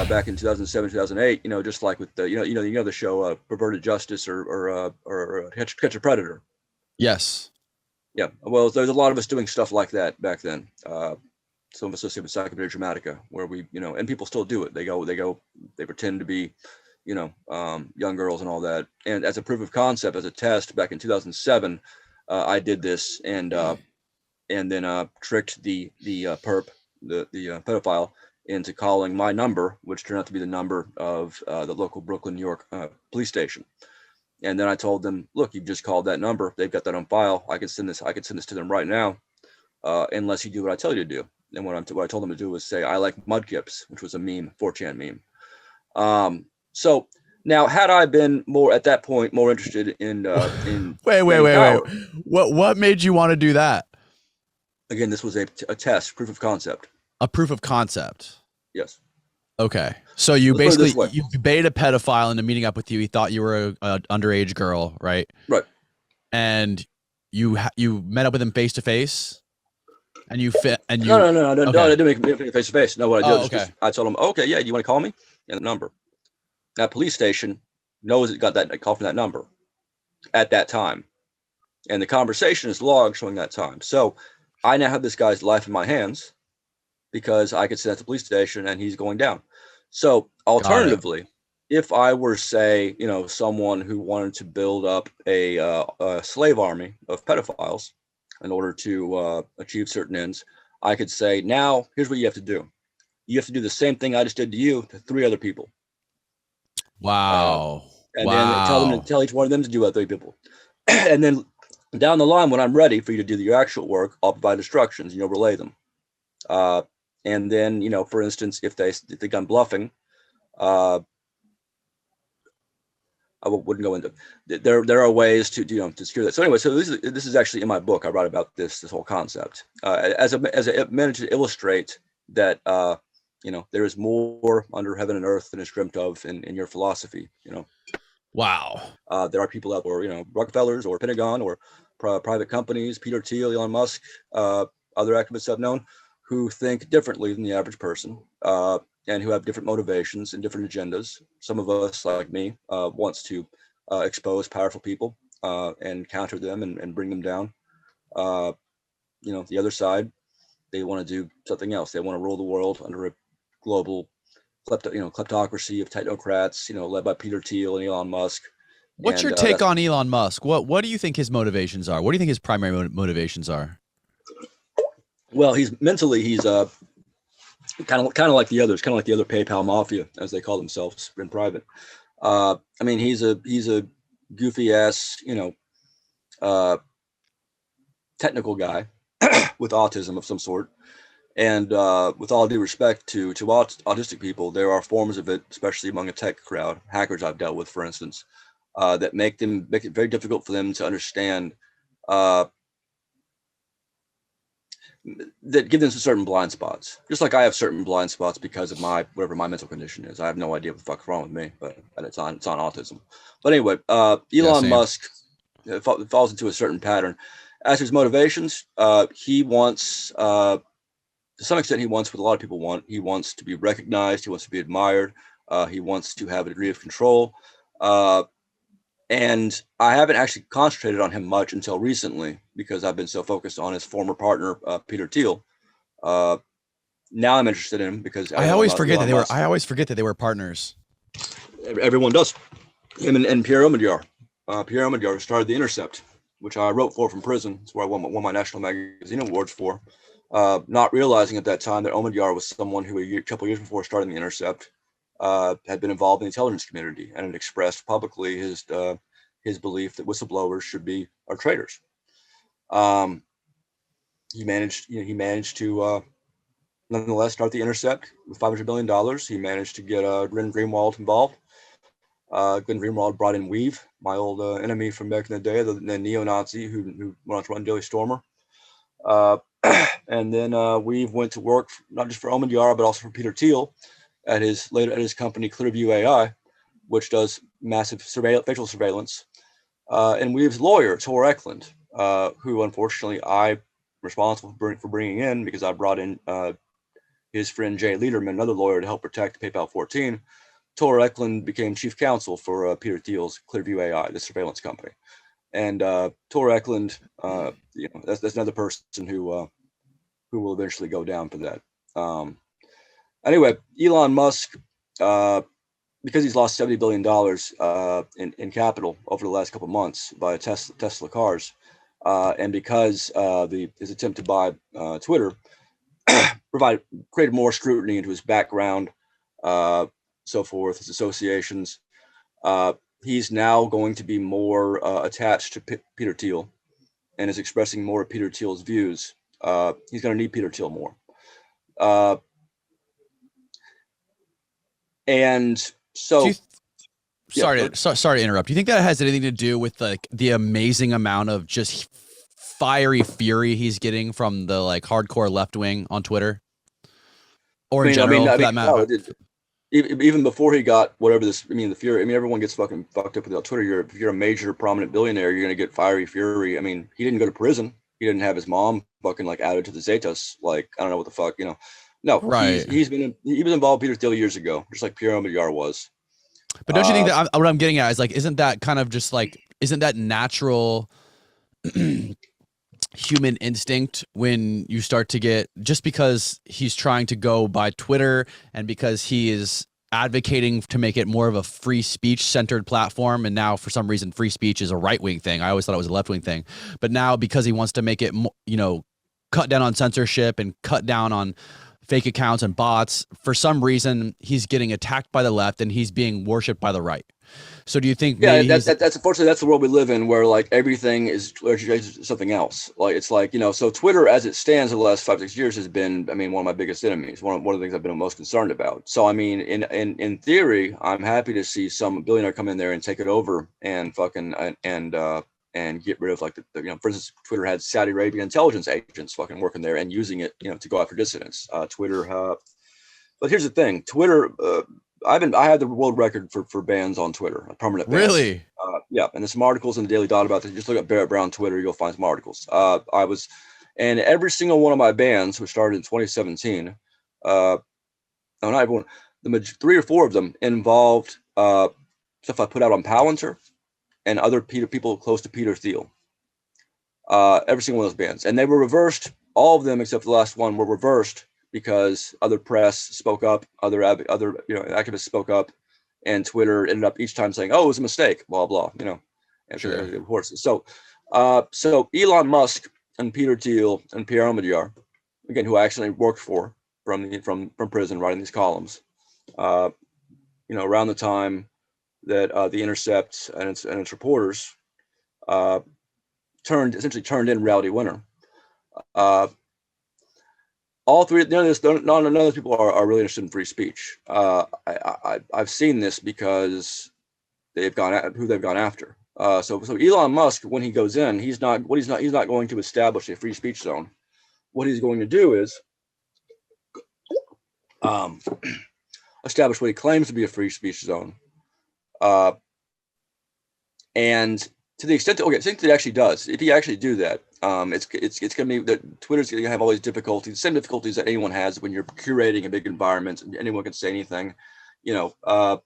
back in 2007, 2008. Just like with the the show Perverted Justice or Catch a Predator. Yes. Yeah, well, there's a lot of us doing stuff like that back then. Some of us associated with Psychopedia Dramatica, where we, and people still do it. They pretend to be, young girls and all that. And as a proof of concept, as a test, back in 2007, I did this and then tricked the perp, the pedophile, into calling my number, which turned out to be the number of the local Brooklyn, New York police station. And then I told them, look, you've just called that number. They've got that on file. I can send this to them right now, unless you do what I tell you to do. And what I told them to do was say, I like mudkips, which was a meme, 4chan meme. So now, had I been more at that point more interested in wait. What made you want to do that? Again, this was a test, proof of concept. A proof of concept. Yes. Okay. So you basically you baited a pedophile into meeting up with you. He thought you were a underage girl, right? Right. And you met up with him face to face, and you fit. And you no, I didn't make it face to face. No, what I did was okay. I told him, okay, yeah, you want to call me? And the number. That police station knows it got that call from that number at that time, and the conversation is logged showing that time. So I now have this guy's life in my hands because I could send that to the police station and he's going down. So alternatively, if I were, say, someone who wanted to build up a slave army of pedophiles in order to achieve certain ends, I could say, now here's what you have to do. You have to do the same thing I just did to you to 3 other people. Wow. And then tell each one of them to do other 3 people. And then down the line, when I'm ready for you to do your actual work, I'll provide instructions, relay them. And then, for instance, if they think I'm bluffing, I wouldn't go into. There are ways to secure that. So anyway, so this is actually in my book. I write about this whole concept as a managed to illustrate that there is more under heaven and earth than is dreamt of in your philosophy. Wow. There are people out there, Rockefellers or Pentagon or private companies, Peter Thiel, Elon Musk, other activists I've known, who think differently than the average person, and who have different motivations and different agendas. Some of us, like me, wants to expose powerful people and counter them and bring them down. The other side, they want to do something else. They want to rule the world under a global kleptocracy of technocrats, led by Peter Thiel and Elon Musk. What's your take on Elon Musk? What do you think his motivations are? What do you think his primary motivations are? Well, he's kind of like the others, kind of like the other PayPal Mafia, as they call themselves in private. He's a goofy ass, technical guy with autism of some sort. And with all due respect to autistic people, there are forms of it, especially among a tech crowd, hackers I've dealt with, for instance, that make it very difficult for them to understand, that give them some certain blind spots. Just like I have certain blind spots because of whatever my mental condition is. I have no idea what the fuck's wrong with me, but it's on autism. But anyway, Elon Musk falls into a certain pattern. As his motivations, he wants, to some extent, he wants what a lot of people want. He wants to be recognized. He wants to be admired. He wants to have a degree of control. And I haven't actually concentrated on him much until recently because I've been so focused on his former partner, Peter Thiel. Now I'm interested in him because I always forget that they were partners. Everyone does. Him and Pierre Omidyar. Pierre Omidyar started The Intercept, which I wrote for from prison. It's where I won my National Magazine Awards for. Not realizing at that time that Omidyar was someone who a couple years before starting The Intercept had been involved in the intelligence community and had expressed publicly his belief that whistleblowers are traitors. He managed to nonetheless start The Intercept with $500 million. He managed to get Glenn Greenwald involved. Glenn Greenwald brought in Weave, my old enemy from back in the day, the neo-Nazi who went on to run Daily Stormer. And then Weave went to work not just for Omidyar, but also for Peter Thiel at his company Clearview AI, which does massive facial surveillance. And Weave's lawyer, Tor Eklund, who unfortunately I'm responsible for bringing in because I brought in his friend Jay Lederman, another lawyer to help protect PayPal 14, Tor Eklund became chief counsel for Peter Thiel's Clearview AI, the surveillance company. And Tor Eklund, that's another person who will eventually go down for that. Anyway, Elon Musk, because he's lost $70 billion in capital over the last couple of months by Tesla cars, and because his attempt to buy Twitter created more scrutiny into his background, so forth, his associations. He's now going to be more attached to Peter Thiel and is expressing more of Peter Thiel's views. He's going to need Peter Thiel more. And so, sorry to interrupt. Do you think that has anything to do with like the amazing amount of just fiery fury he's getting from the like hardcore left wing on Twitter, or in general, for that matter? Even before he got whatever this, the fury. Everyone gets fucking fucked up with Twitter. If you're a major prominent billionaire, you're gonna get fiery fury. He didn't go to prison. He didn't have his mom fucking like added to the Zetas. Like, I don't know what the fuck, No, right. He was involved with Peter Thiel years ago, just like Pierre Omidyar was. But don't you think that what I'm getting at is like, isn't that kind of just like, isn't that natural human instinct when you start to get, just because he's trying to go by Twitter and because he is advocating to make it more of a free speech centered platform, and now for some reason free speech is a right-wing thing. I always thought it was a left-wing thing, but now because he wants to make it, cut down on censorship and cut down on fake accounts and bots, for some reason he's getting attacked by the left and he's being worshipped by the right. So do you think that's unfortunately that's the world we live in, where like everything is something else. Like, it's like, so Twitter as it stands over the last 5-6 years has been, one of my biggest enemies, one of the things I've been most concerned about. So in theory, I'm happy to see some billionaire come in there and take it over and fucking and get rid of like for instance, Twitter had Saudi Arabian intelligence agents fucking working there and using it, to go after dissidents. But here's the thing, Twitter. I have the world record for bans on Twitter, permanent bans. Really? Yeah, and there's some articles in the Daily Dot about this. Just look at Barrett Brown Twitter, you'll find some articles. And every single one of my bans, which started in 2017, not everyone, 3 or 4 of them involved stuff I put out on Palantir and other people close to Peter Thiel. Every single one of those bans, and they were reversed. All of them except the last one were reversed because other press spoke up, other activists spoke up, and Twitter ended up each time saying, "Oh, it was a mistake," blah blah, Sure. Of course. So Elon Musk and Peter Thiel and Pierre Omidyar, again, who I actually worked for from prison, writing these columns, around the time that The Intercept and its reporters turned in Reality Winner. All three, none of those people are really interested in free speech. I've seen this because they've gone after. So Elon Musk, when he goes in, he's not going to establish a free speech zone. What he's going to do is establish what he claims to be a free speech zone. And to the extent that, I think that it actually does, if he actually do that, it's going to be that Twitter's going to have all these difficulties, same difficulties that anyone has when you're curating a big environment and anyone can say anything. It's going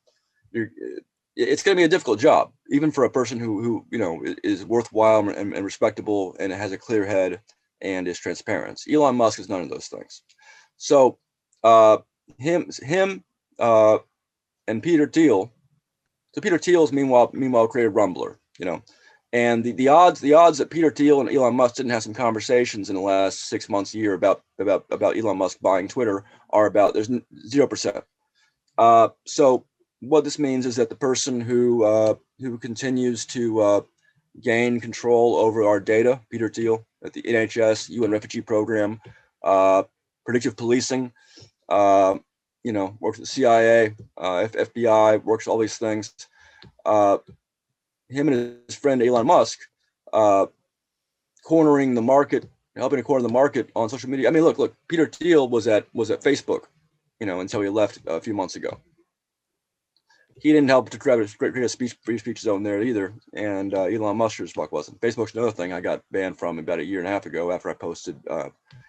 to be a difficult job, even for a person who is worthwhile and respectable and has a clear head and is transparent. Elon Musk is none of those things. So him and Peter Thiel. So Peter Thiel's meanwhile created Rumbler, and the odds that Peter Thiel and Elon Musk didn't have some conversations in the last 6 months, a year about Elon Musk buying Twitter are about, there's 0%. So what this means is that the person who continues to gain control over our data, Peter Thiel at the NHS, UN Refugee Program, predictive policing, works at the CIA, FBI, works all these things. Him and his friend Elon Musk, cornering the market, helping to corner the market on social media. Look, Peter Thiel was at Facebook, until he left a few months ago. he didn't help to create a free speech zone there either. And Elon Musk sure as fuck wasn't. Facebook's another thing I got banned from about a year and a half ago after I posted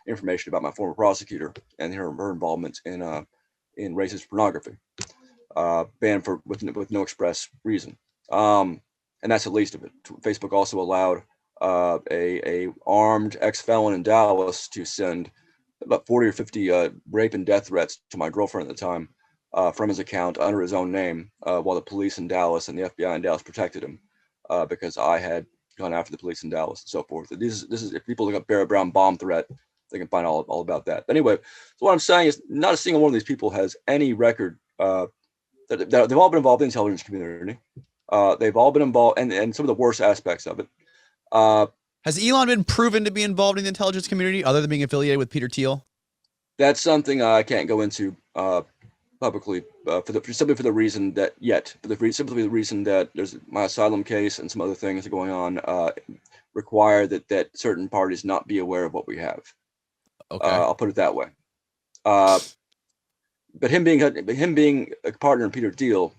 information about my former prosecutor and her involvement in racist pornography. Banned for with no express reason. And that's the least of it. Facebook also allowed a armed ex-felon in Dallas to send about 40 or 50 rape and death threats to my girlfriend at the time from his account under his own name, while the police in Dallas and the FBI in Dallas protected him because I had gone after the police in Dallas and so forth. This is if people look up Barrett Brown bomb threat, they can find all about that. But anyway, so what I'm saying is not a single one of these people has any record. They've all been involved in the intelligence community. They've all been involved, and some of the worst aspects of it. Has Elon been proven to be involved in the intelligence community other than being affiliated with Peter Thiel? That's something I can't go into publicly simply for the reason that there's my asylum case and some other things going on require that certain parties not be aware of what we have. Okay. I'll put it that way. But him being a partner in Peter Thiel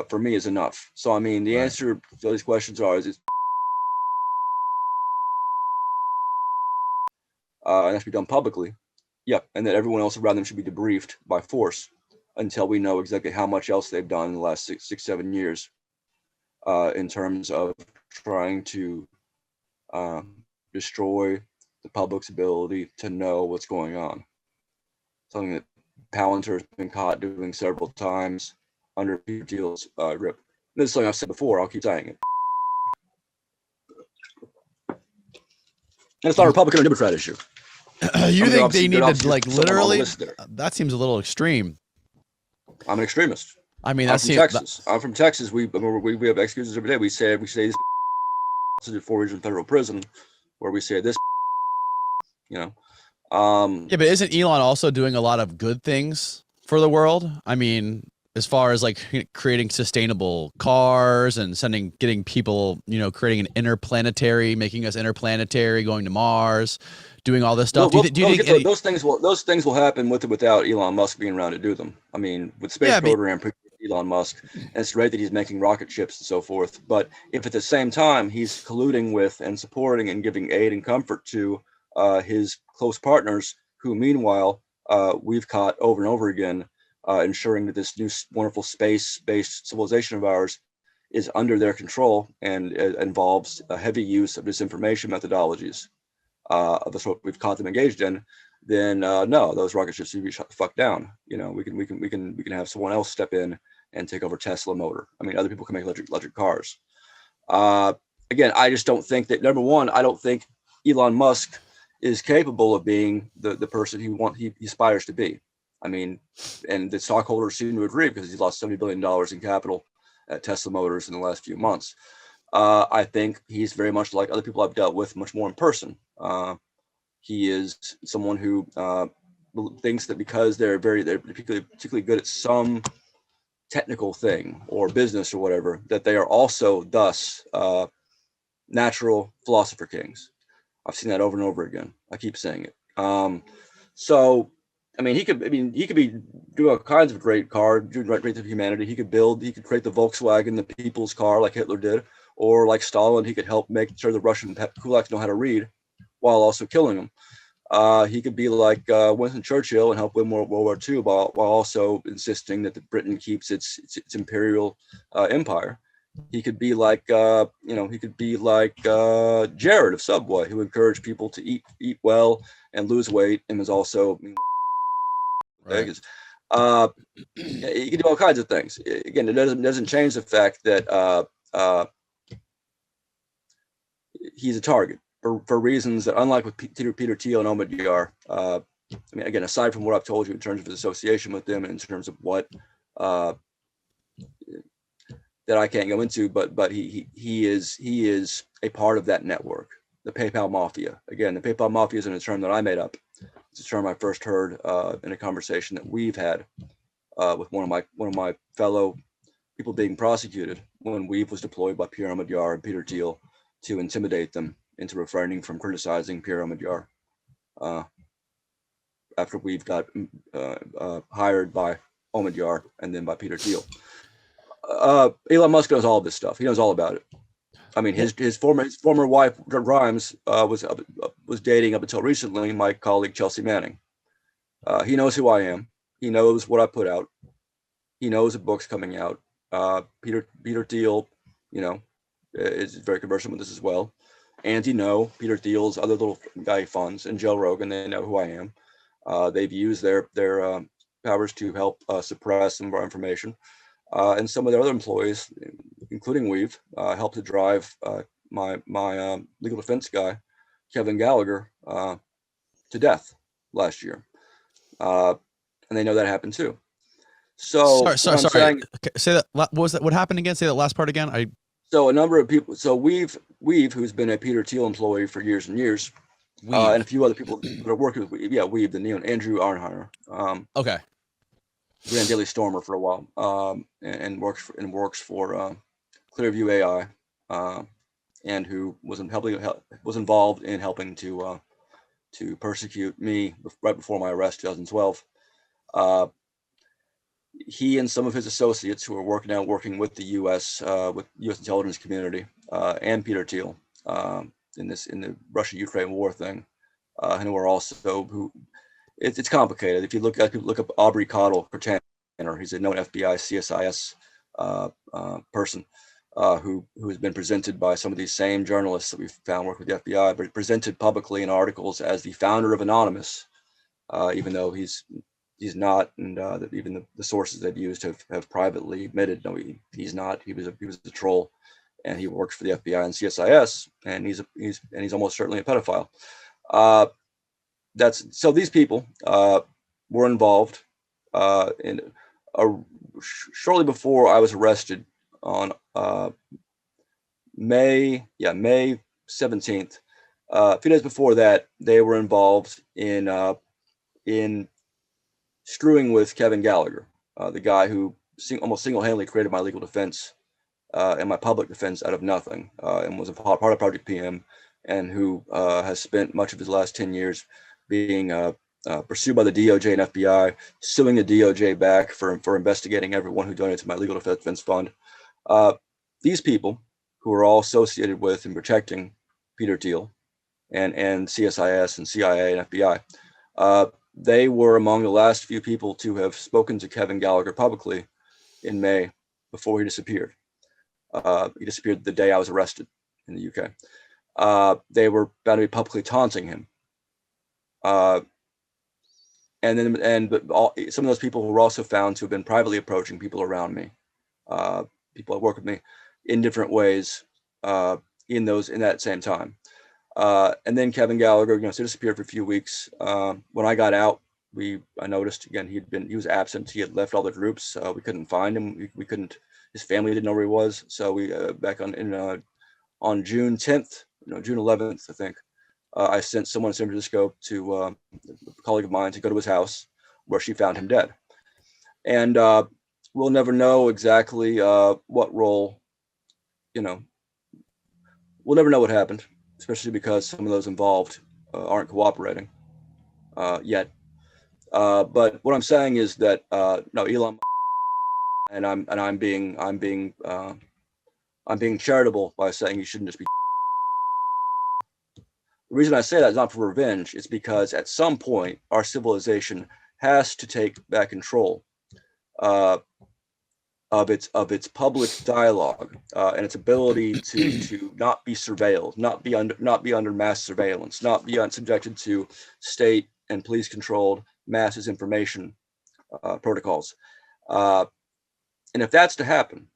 for me is enough. So I mean, the answer to these questions is and has to be done publicly. Yep, and that everyone else around them should be debriefed by force until we know exactly how much else they've done in the last 7 years in terms of trying to destroy the public's ability to know what's going on. Something that Palantir has been caught doing several times under Peter Thiel's grip. This is something I've said before. I'll keep saying it. And it's not a Republican or Democrat issue. You think they need to like literally? That seems a little extreme. I'm an extremist. I mean, I'm from Texas. I'm from Texas. We have excuses every day. We say this 4 years in federal prison, where we say this. Yeah, but isn't Elon also doing a lot of good things for the world? I mean, as far as like creating sustainable cars and getting people, creating an interplanetary, making us interplanetary, going to Mars, doing all this stuff. Do you think those things will happen with or without Elon Musk being around to do them? I mean, with space program, Elon Musk, and it's great that he's making rocket ships and so forth. But if at the same time he's colluding with and supporting and giving aid and comfort to his close partners, who meanwhile we've caught over and over again, ensuring that this new wonderful space-based civilization of ours is under their control and involves a heavy use of disinformation methodologies of the sort we've caught them engaged in, then no, those rocket ships should be shut the fuck down. We can have someone else step in and take over Tesla Motor. I mean, other people can make electric cars. Again, I just don't think that, number one, I don't think Elon Musk is capable of being the person he aspires to be. I mean, and the stockholders seem to agree because he's lost $70 billion in capital at Tesla Motors in the last few months. I think he's very much like other people I've dealt with, much more in person. He is someone who thinks that because they're particularly good at some technical thing or business or whatever, that they are also thus natural philosopher kings. I've seen that over and over again. I keep saying it. So, I mean, he could be doing all kinds of great car, doing great things for humanity. He could create the Volkswagen, the people's car, like Hitler did, or like Stalin. He could help make sure the Russian kulaks know how to read, while also killing them. He could be like Winston Churchill and help win World War II, while also insisting that Britain keeps its imperial empire. He could be like Jared of Subway, who encouraged people to eat well and lose weight, and was also right. He can do all kinds of things. Again, it doesn't change the fact that he's a target for reasons that, unlike with Peter Thiel and Omidyar, I mean, again, aside from what I've told you in terms of his association with them and in terms of what that I can't go into, but he is a part of that network, the PayPal Mafia. Again, the PayPal Mafia isn't a term that I made up. It's a term I first heard in a conversation that we've had with one of my fellow people being prosecuted when Weave was deployed by Pierre Omidyar and Peter Thiel to intimidate them into refraining from criticizing Pierre Omidyar after Weave got hired by Omidyar and then by Peter Thiel. Elon Musk knows all of this stuff. He knows all about it. I mean, Well, his former wife Grimes was dating up until recently my colleague Chelsea Manning. He knows who I am. He knows what I put out. He knows the book's coming out. Peter Thiel, you know, is very conversant with this as well. And Peter Thiel's other little guy funds and Joe Rogan. They know who I am. They've used their powers to help suppress some of our information. And some of their other employees, including Weave, helped to drive my legal defense guy, Kevin Gallagher, to death last year. And they know that happened too. So what I'm sorry. saying, Okay, say that. What was that? What happened again? Say that last part again. so a number of people, so Weave, who's been a Peter Thiel employee for years and years, and a few other people that are working with Weave, Weave, the Andrew Arnheimer, Okay. ran Daily Stormer for a while, and works for Clearview AI, and who was involved in helping to persecute me right before my arrest, 2012. He and some of his associates who are working with the U.S. With U.S. intelligence community and Peter Thiel in the Russia-Ukraine war thing, and who are also it's complicated. If you look up Aubrey Cottle, he's a known FBI CSIS person who has been presented by some of these same journalists that we've found work with the FBI, but presented publicly in articles as the founder of Anonymous, even though he's not, and even the sources they've used have privately admitted no, he's not. He was a troll, and he works for the FBI and CSIS, and he's almost certainly a pedophile. So these people were involved in shortly before I was arrested on May 17th. A few days before that, they were involved in screwing with Kevin Gallagher, the guy who almost single-handedly created my legal defense and my public defense out of nothing, and was a part of Project PM, and who has spent much of his last 10 years being pursued by the DOJ and FBI, suing the DOJ back for investigating everyone who donated to my legal defense fund. These people, who are all associated with and protecting Peter Thiel and CSIS and CIA and FBI, they were among the last few people to have spoken to Kevin Gallagher publicly in May before he disappeared. He disappeared the day I was arrested in the UK. They were bound to be publicly taunting him. But some of those people were also found to have been privately approaching people around me, people that work with me in different ways in that same time. And then Kevin Gallagher, disappeared for a few weeks. When I got out, I noticed again he was absent. He had left all the groups. We couldn't find him. We couldn't. His family didn't know where he was. So we back on June 10th, June 11th, I think. I sent someone in San Francisco to a colleague of mine to go to his house, where she found him dead. And we'll never know exactly what role. We'll never know what happened, especially because some of those involved aren't cooperating yet. But what I'm saying is that no, Elon, and I'm being charitable by saying you shouldn't just be. The reason I say that is not for revenge. It's because at some point our civilization has to take back control of its public dialogue and its ability to not be surveilled, not be under mass surveillance, not be subjected to state and police controlled mass disinformation protocols. And if that's to happen,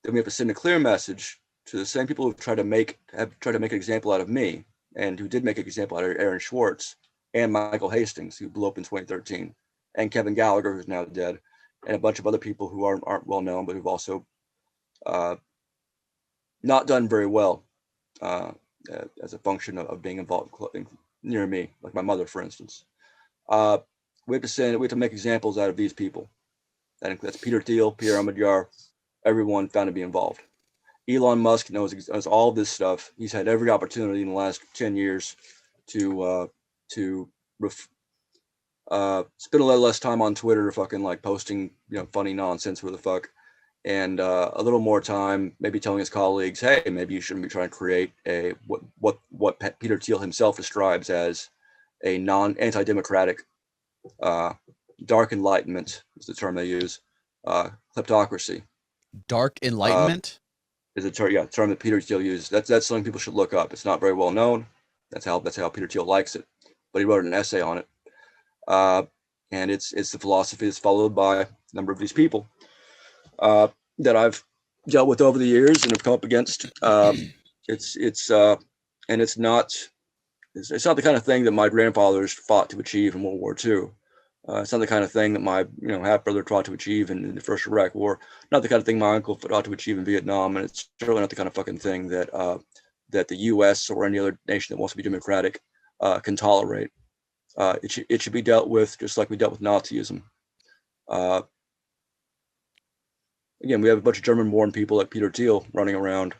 then we have to send a clear message to the same people who have tried to make an example out of me, and who did make an example out of Aaron Swartz and Michael Hastings, who blew up in 2013, and Kevin Gallagher, who's now dead, and a bunch of other people who aren't well known, but who've also not done very well as a function of being involved near me, like my mother, for instance. We have to make examples out of these people. That's Peter Thiel, Pierre Omidyar, everyone found to be involved. Elon Musk knows all this stuff. He's had every opportunity in the last 10 years to spend a little less time on Twitter, fucking like posting, funny nonsense, where the fuck, and a little more time, maybe telling his colleagues, hey, maybe you shouldn't be trying to create a what Peter Thiel himself describes as a anti-democratic dark enlightenment is the term they use, kleptocracy. Dark Uh, enlightenment. is a term that Peter Thiel uses. That's something people should look up. It's not very well known. That's how Peter Thiel likes it. But he wrote an essay on it, uh, and it's the philosophy that's followed by a number of these people that I've dealt with over the years and have come up against. It's and it's not the kind of thing that my grandfathers fought to achieve in World War II. It's not the kind of thing that my half brother fought to achieve in the first Iraq War. Not the kind of thing my uncle fought to achieve in Vietnam, and it's certainly not the kind of fucking thing that that the U.S. or any other nation that wants to be democratic can tolerate. It should be dealt with just like we dealt with Nazism. Uh, Again, we have a bunch of German-born people like Peter Thiel running around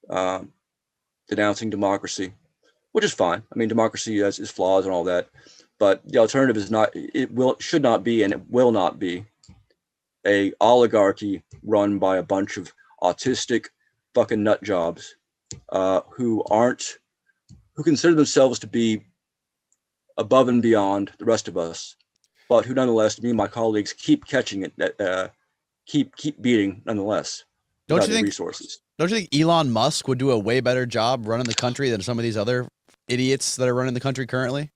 uh, denouncing democracy, which is fine. I mean, democracy has its flaws and all that, but the alternative is not. Should not be, and it will not be a oligarchy run by a bunch of autistic fucking nut jobs who consider themselves to be above and beyond the rest of us, but who nonetheless, me and my colleagues keep catching it, keep beating nonetheless. Don't you The think? resources? Don't you think Elon Musk would do a way better job running the country than some of these other idiots that are running the country currently?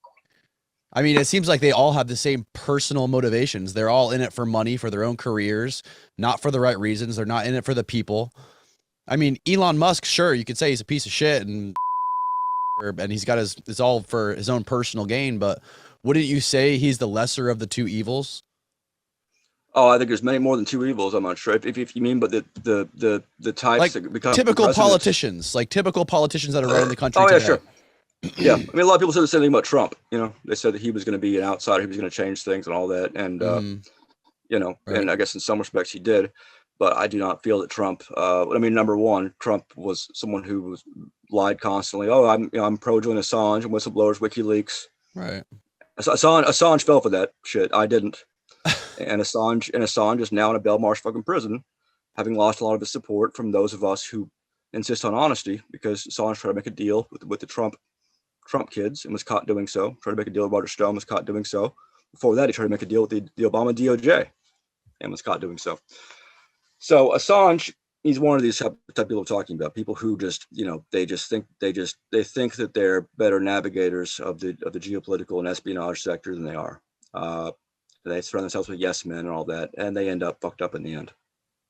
I mean, it seems like they all have the same personal motivations. They're all in it for money, for their own careers, not for the right reasons. They're not in it for the people. I mean, Elon Musk, sure, you could say he's a piece of shit and he's got it's all for his own personal gain, but wouldn't you say he's the lesser of the two evils? Oh, I think there's many more than two evils. I'm not sure if you mean, but the types Like that become typical presidents. politicians, that are running the country Oh yeah, today. sure. Yeah, I mean, a lot of people said the same thing about Trump. They said that he was going to be an outsider, he was going to change things and all that, and Right. and I guess in some respects he did, but I do not feel that Trump. I mean, number one, Trump was someone who was lied constantly. Oh, I'm pro Julian Assange and whistleblowers, WikiLeaks. Right. Assange fell for that shit. I didn't. And Assange is now in a Belmarsh fucking prison, having lost a lot of his support from those of us who insist on honesty, because Assange tried to make a deal with the Trump kids and was caught doing so. Tried to make a deal with Roger Stone, was caught doing so. Before that, he tried to make a deal with the Obama DOJ and was caught doing so. So Assange, he's one of these type of people we're talking about. People who just, they think that they're better navigators of the geopolitical and espionage sector than they are. They surround themselves with yes men and all that, and they end up fucked up in the end,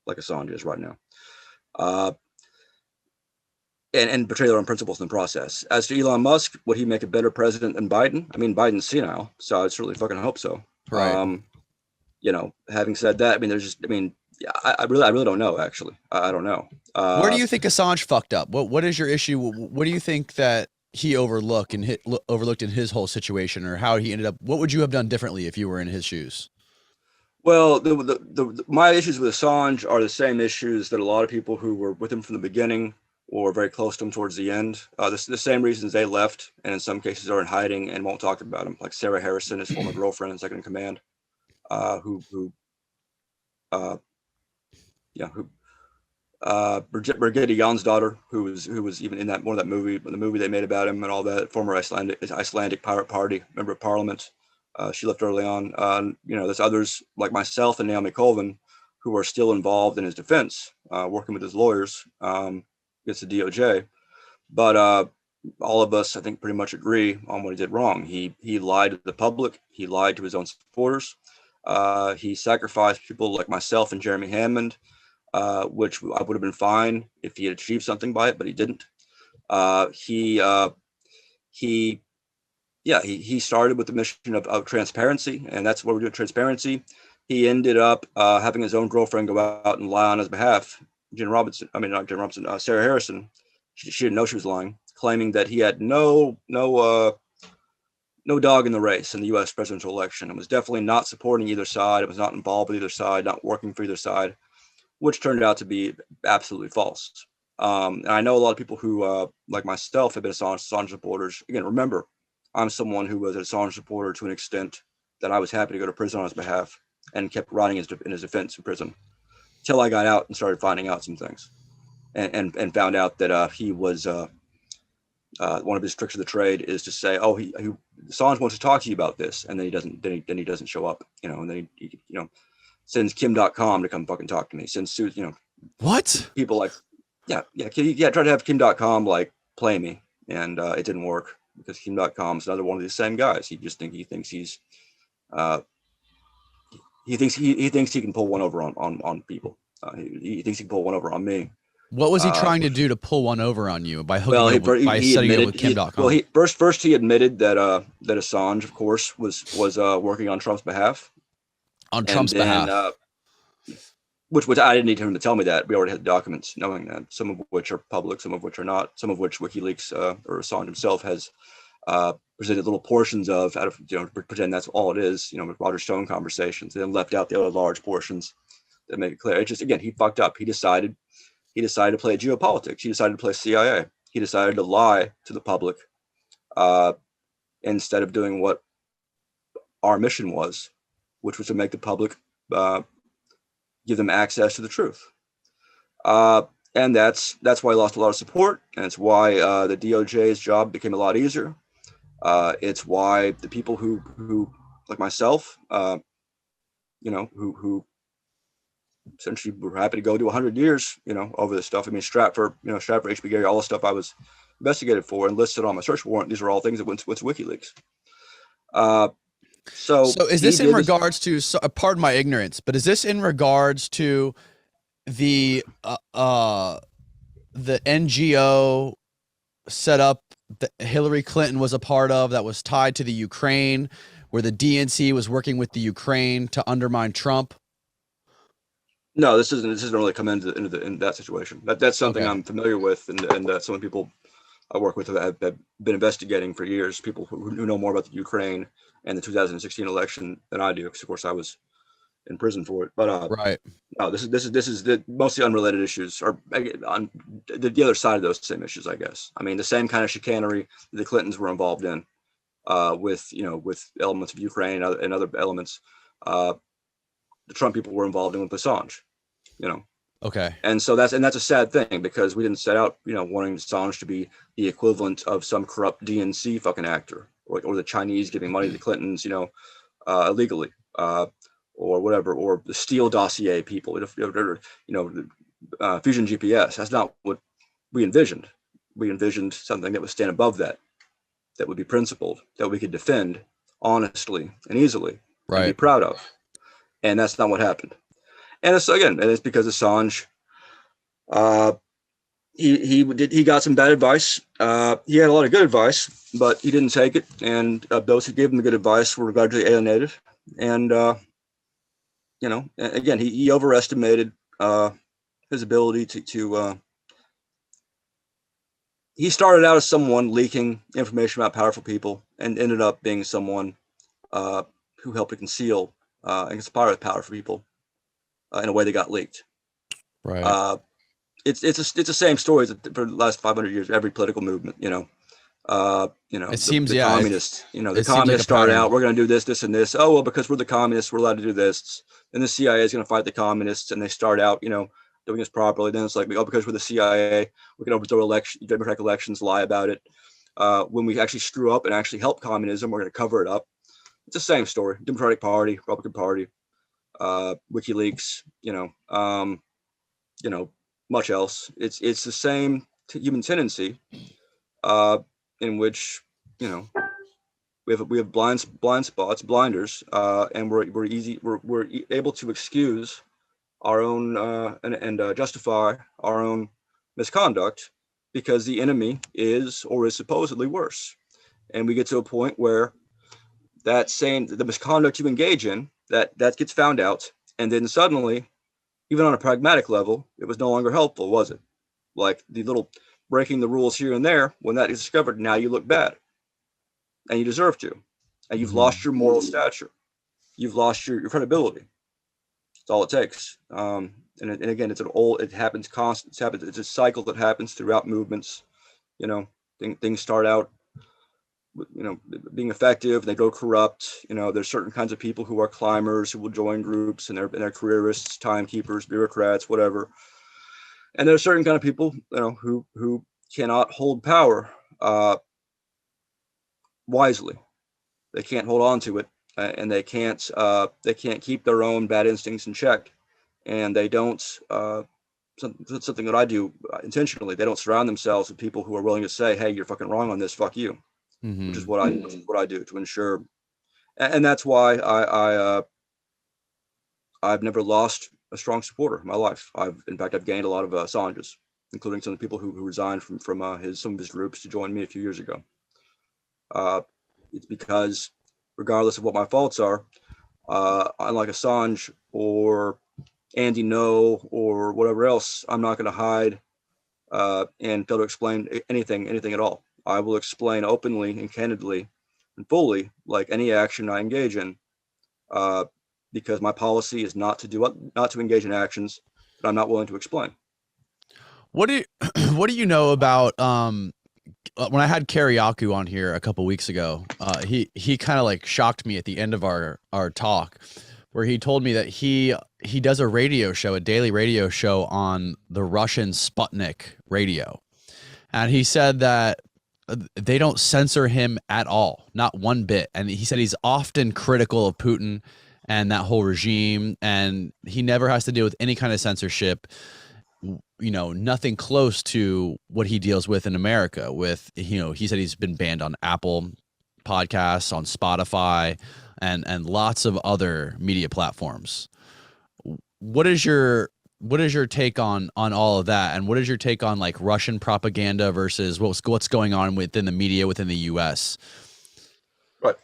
like Assange is right now. And betray their own principles in the process. As to Elon Musk, would he make a better president than Biden? I mean, Biden's senile, so I certainly fucking hope so. Right. Having said that, I mean, yeah, I really don't know. Actually, I don't know. Where do you think Assange fucked up? What is your issue? What do you think that he overlooked in his whole situation, or how he ended up? What would you have done differently if you were in his shoes? Well, my issues with Assange are the same issues that a lot of people who were with him from the beginning or very close to him towards the end. The same reasons they left, and in some cases are in hiding and won't talk about him, like Sarah Harrison, his former girlfriend and second in command, Brigitte Jonsdottir, who was even in that movie, the movie they made about him and all that, former Icelandic Pirate Party member of Parliament. She left early on. There's others like myself and Naomi Colvin who are still involved in his defense, working with his lawyers against the DOJ. But all of us, I think, pretty much agree on what he did wrong. He lied to the public. He lied to his own supporters. He sacrificed people like myself and Jeremy Hammond, which I would have been fine if he had achieved something by it, but he didn't. He started with the mission of transparency, and that's what we're doing, transparency. He ended up having his own girlfriend go out and lie on his behalf. Sarah Harrison. She didn't know she was lying, claiming that he had no dog in the race in the U.S. presidential election, and was definitely not supporting either side. It was not involved with either side, not working for either side, which turned out to be absolutely false. And I know a lot of people who, like myself, have been Assange supporters. Again, remember, I'm someone who was an Assange supporter to an extent that I was happy to go to prison on his behalf and kept writing in his defense in prison. till I got out and started finding out some things, and found out that he was one of his tricks of the trade is to say, oh, he Assange wants to talk to you about this, and then he doesn't. Then he doesn't show up, and then he sends Kim.com to come fucking talk to me. Sends What? people like, yeah, try to have Kim.com like play me, and it didn't work because Kim.com is another one of these same guys. He thinks he's he thinks he can pull one over on people. He thinks he can pull one over on me. What was he trying to do to pull one over on you by hooking well, up by setting it up with Kim.com? Well, first he admitted that that Assange, of course, was working on Trump's behalf. On Trump's behalf. Which I didn't need him to tell me that. We already had documents knowing that, some of which are public, some of which are not, some of which WikiLeaks or Assange himself has presented little portions of, out of, pretend that's all it is, with Roger Stone conversations, and then left out the other large portions that make it clear. It just, again, he fucked up. He decided to play geopolitics. He decided to play CIA. He decided to lie to the public instead of doing what our mission was, which was to make the public give them access to the truth. And that's why he lost a lot of support, and it's why the DOJ's job became a lot easier. It's why the people who like myself, who essentially were happy to go do 100 years, over this stuff. I mean, strapped for HB Gary, all the stuff I was investigated for and listed on my search warrant. These are all things that went to WikiLeaks. So is this in regards to, pardon my ignorance, but is this in regards to the NGO set up that Hillary Clinton was a part of that was tied to the Ukraine, where the DNC was working with the Ukraine to undermine Trump? No, this doesn't really come into that situation. That's something I'm familiar with, and some of the people I work with have been investigating for years. People who know more about the Ukraine and the 2016 election than I do, because of course I was in prison for it. But right. No, this is the mostly unrelated issues, or on the other side of those same issues, I guess. I mean, the same kind of chicanery the Clintons were involved in, with elements of Ukraine and other elements. The Trump people were involved in with Assange, Okay. And so that's a sad thing, because we didn't set out, wanting Assange to be the equivalent of some corrupt DNC fucking actor, or the Chinese giving money to the Clintons, illegally, or whatever, or the Steele dossier people, Fusion GPS. That's not what we envisioned. We envisioned something that would stand above that would be principled, that we could defend honestly and easily, and be proud of. And that's not what happened. And it's because Assange, he got some bad advice. He had a lot of good advice, but he didn't take it. And those who gave him the good advice were gradually alienated. And again, he overestimated his ability to. He started out as someone leaking information about powerful people, and ended up being someone who helped to conceal and conspire with powerful people in a way that got leaked. Right. It's the same story for the last 500 years. Every political movement, it seems the communists. The communists started out, we're going to do this, this, and this. Oh well, because we're the communists, we're allowed to do this. And the CIA is going to fight the communists, and they start out, doing this properly. Then it's like, oh, because we're the CIA, we can overthrow democratic elections, lie about it. When we actually screw up and actually help communism, we're going to cover it up. It's the same story. Democratic Party, Republican Party, WikiLeaks, much else. It's the same human tendency, in which we have blind spots, blinders, and we're able to excuse our own and justify our own misconduct because the enemy is supposedly worse. And we get to a point where that saying the misconduct you engage in, that gets found out, and then suddenly, even on a pragmatic level, it was no longer helpful, was it? Like the little breaking the rules here and there, when that is discovered, now you look bad, and you deserve to, and you've lost your moral stature, you've lost your credibility. That's all it takes. And again, it happens constant. It's a cycle that happens throughout movements. Things start out being effective. They go corrupt. There's certain kinds of people who are climbers who will join groups, and they're careerists, timekeepers, bureaucrats, whatever. And there are certain kind of people, who cannot hold power wisely. They can't hold on to it, and they can't keep their own bad instincts in check, and they don't. Something that I do intentionally. They don't surround themselves with people who are willing to say, "Hey, you're fucking wrong on this. Fuck you," Mm-hmm. which is what I do to ensure. And that's why I've never lost a strong supporter in my life. In fact, I've gained a lot of Assanges, including some of the people who resigned from some of his groups to join me a few years ago. It's because, regardless of what my faults are, unlike Assange or Andy No or whatever else, I'm not going to hide and fail to explain anything at all. I will explain openly and candidly and fully, like any action I engage in, because my policy is not to engage in actions that I'm not willing to explain. What do you know about when I had Kariaku on here a couple weeks ago? He kind of like shocked me at the end of our talk, where he told me that he does a daily radio show on the Russian Sputnik radio, and he said that they don't censor him at all, not one bit. And he said he's often critical of Putin and that whole regime, and he never has to deal with any kind of censorship. Nothing close to what he deals with in America with, he said he's been banned on Apple podcasts, on Spotify, and lots of other media platforms. What is your take on all of that? And what is your take on like Russian propaganda versus what's going on within the media within the US? Right.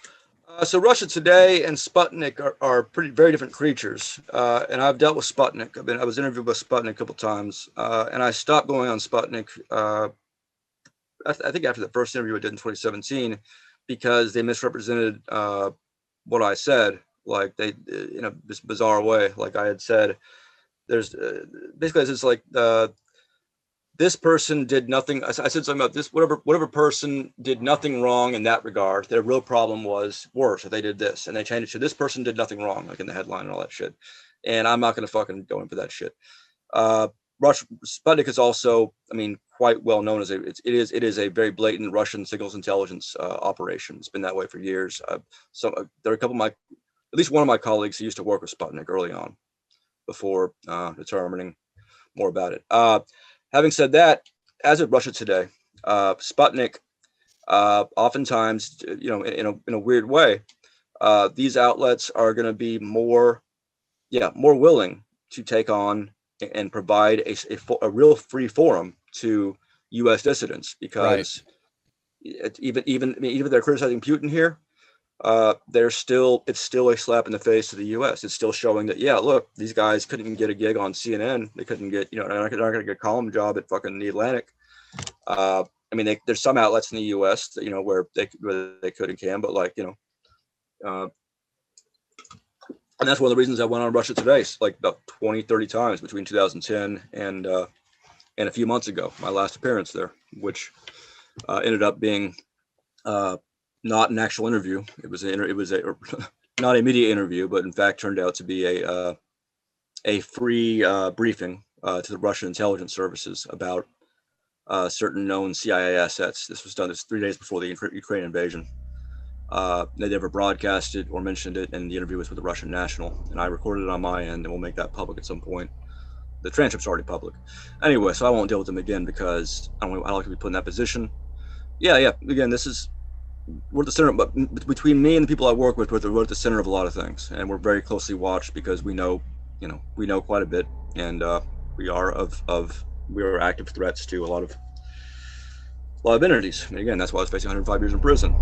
So Russia Today and Sputnik are very different creatures. And I've dealt with Sputnik. I was interviewed by Sputnik a couple times, and I stopped going on Sputnik. I think after the first interview I did in 2017, because they misrepresented what I said, like they, in a this bizarre way. Like I had said, there's basically it's like this person did nothing. I said something about this, whatever person did nothing wrong in that regard. Their real problem was worse, if they did this, and they changed it to this person did nothing wrong, like in the headline and all that shit. And I'm not going to fucking go in for that shit. Sputnik is also, quite well known as it is a very blatant Russian signals intelligence operation. It's been that way for years. There are a couple of at least one of my colleagues who used to work with Sputnik early on, before determining more about it. Having said that, as of Russia Today, Sputnik, oftentimes, in a weird way, these outlets are going to be more willing to take on and provide a real free forum to U.S. dissidents, because even if they're criticizing Putin here, it's still a slap in the face to the U.S. It's still showing that, look, these guys couldn't get a gig on CNN. They couldn't get, they're not going to get a column job at fucking The Atlantic. There's some outlets in the U.S. that, where they could and can, but and that's one of the reasons I went on Russia Today, like about 20, 30 times between 2010 and a few months ago, my last appearance there, which ended up being not an actual interview. It was not a media interview, but in fact turned out to be a free briefing to the Russian intelligence services about certain known CIA assets. This was done 3 days before the Ukraine invasion. They never broadcasted or mentioned it, and the interview was with the Russian national, and I recorded it on my end, and we'll make that public at some point. The transcript's already public. Anyway, so I won't deal with them again, because I don't like to be put in that position. Yeah. Again, we're at the center, but between me and the people I work with, we're at the center of a lot of things, and we're very closely watched because we know quite a bit, and we are active threats to a lot of entities. And again, that's why I was facing 105 years in prison.